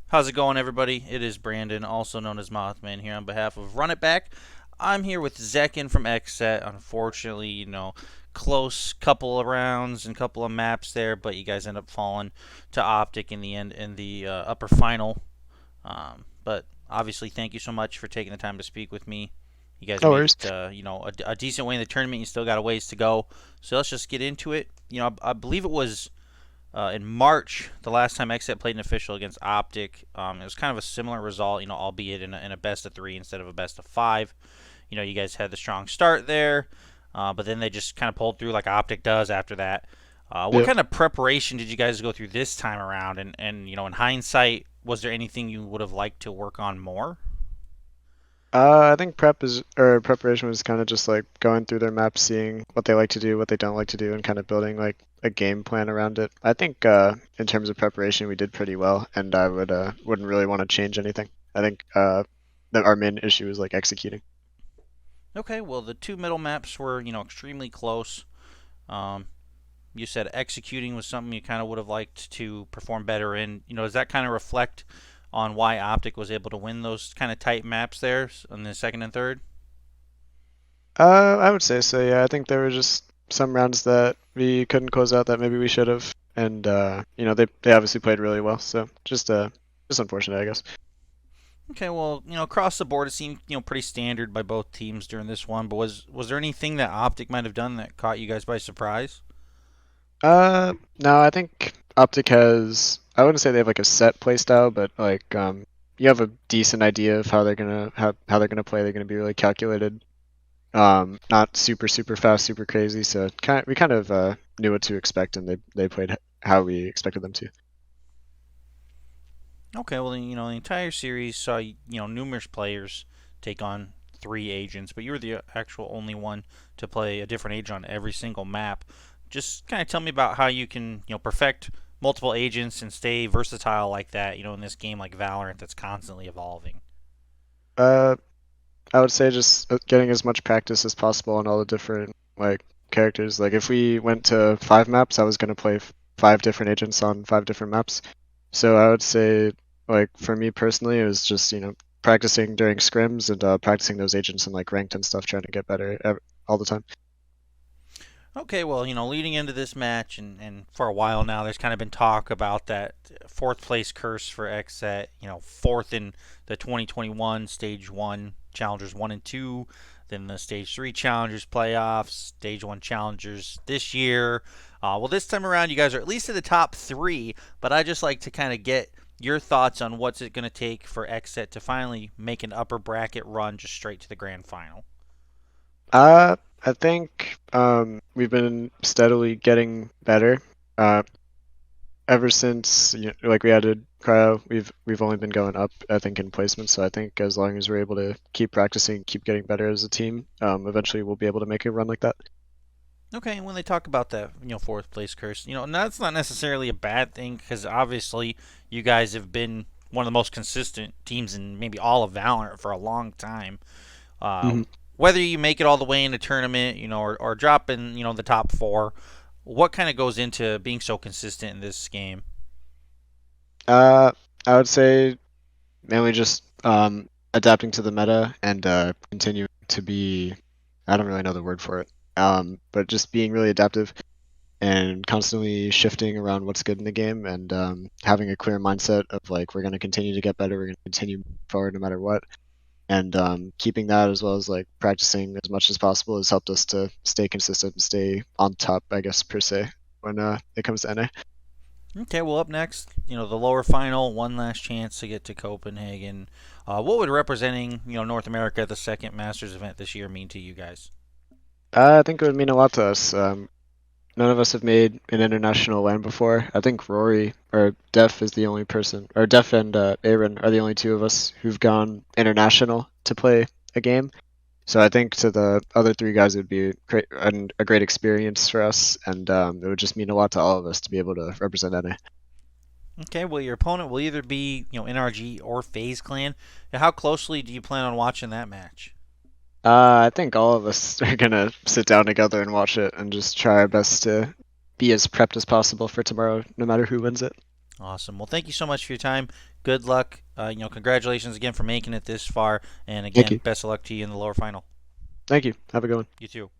How's it going, everybody? It is Brandon, also known as Mothman, here on behalf of Run It Back. I'm here with Zekken from XSET. Unfortunately, close couple of rounds and couple of maps there, but you guys end up falling to OpTic in the end in the upper final. But obviously, thank you so much for taking the time to speak with me. You guys No made worries. it, a decent way in the tournament. You still got a ways to go, so let's just get into it. I believe it was in March, the last time XSET played an official against OpTic. It was kind of a similar result, albeit in a best of three instead of a best of five. You guys had the strong start there, but then they just kind of pulled through like OpTic does after that. What Yeah. kind of preparation did you guys go through this time around? And in hindsight, was there anything you would have liked to work on more? I think preparation was kind of just like going through their map, seeing what they like to do, what they don't like to do, and kind of building like a game plan around it. I think in terms of preparation, we did pretty well, and I wouldn't really want to change anything. I think that our main issue is like executing. Okay, well, the two middle maps were, extremely close. Um, you said executing was something you kind of would have liked to perform better in. Does that kind of reflect on why OpTic was able to win those kind of tight maps there in the second and third? I would say so. Yeah, I think there were just some rounds that we couldn't close out that maybe we should have, and they obviously played really well. So just unfortunate, I guess. Okay, well, across the board it seemed, pretty standard by both teams during this one, but was there anything that OpTic might have done that caught you guys by surprise? No, I think OpTic has, I wouldn't say they have like a set play style, but like you have a decent idea of how they're gonna play. They're gonna be really calculated. Not super fast, super crazy. So we kind of knew what to expect, and they played how we expected them to. Okay, well, the entire series saw, numerous players take on three agents, but you were the actual only one to play a different agent on every single map. Just kind of tell me about how you can, perfect multiple agents and stay versatile like that, in this game like Valorant that's constantly evolving. Uh, I would say just getting as much practice as possible on all the different like characters. Like if we went to 5 maps, I was gonna play 5 different agents on 5 different maps. So I would say, like for me personally, it was just practicing during scrims and practicing those agents and like ranked and stuff, trying to get better all the time. Okay, well, leading into this match and for a while now, there's kind of been talk about that fourth place curse for XSET. Fourth in the 2021 Stage 1 Challengers 1 and 2, then the Stage 3 Challengers playoffs, Stage 1 Challengers this year. Well, this time around, you guys are at least in the top three, but I just like to kind of get your thoughts on what's it going to take for XSET to finally make an upper bracket run just straight to the grand final. I think we've been steadily getting better. Uh, ever since like we added cryo, we've only been going up, I think, in placement. So I think as long as we're able to keep practicing, keep getting better as a team, eventually we'll be able to make a run like that. Okay, and when they talk about that, fourth place curse, and that's not necessarily a bad thing because obviously you guys have been one of the most consistent teams in maybe all of Valorant for a long time. Uh, hmm Whether you make it all the way in a tournament, or drop in, the top four, what kind of goes into being so consistent in this game? Uh, I would say mainly just adapting to the meta and continuing to be, I don't really know the word for it, but just being really adaptive and constantly shifting around what's good in the game and having a clear mindset of like we're going to continue to get better, we're going to continue forward no matter what, and keeping that as well as like practicing as much as possible has helped us to stay consistent and stay on top, I guess, per se, when it comes to NA. Okay, well, up next, the lower final, one last chance to get to Copenhagen. What would representing, North America at the second Masters event this year mean to you guys? I think it would mean a lot to us. None of us have made an international LAN before. I think Rory or Def is the only person, or Def and Aaron are the only two of us who've gone international to play a game. So I think to the other three guys, it would be a great experience for us, and it would just mean a lot to all of us to be able to represent NA. Okay, well, your opponent will either be, NRG or FaZe Clan. How closely do you plan on watching that match? I think all of us are gonna sit down together and watch it and just try our best to be as prepped as possible for tomorrow, no matter who wins it. Awesome. Well, thank you so much for your time. good luck. Congratulations again for making it this far, and Thank again, you. best of luck to you in the lower final. Thank you. Have a good one. You too.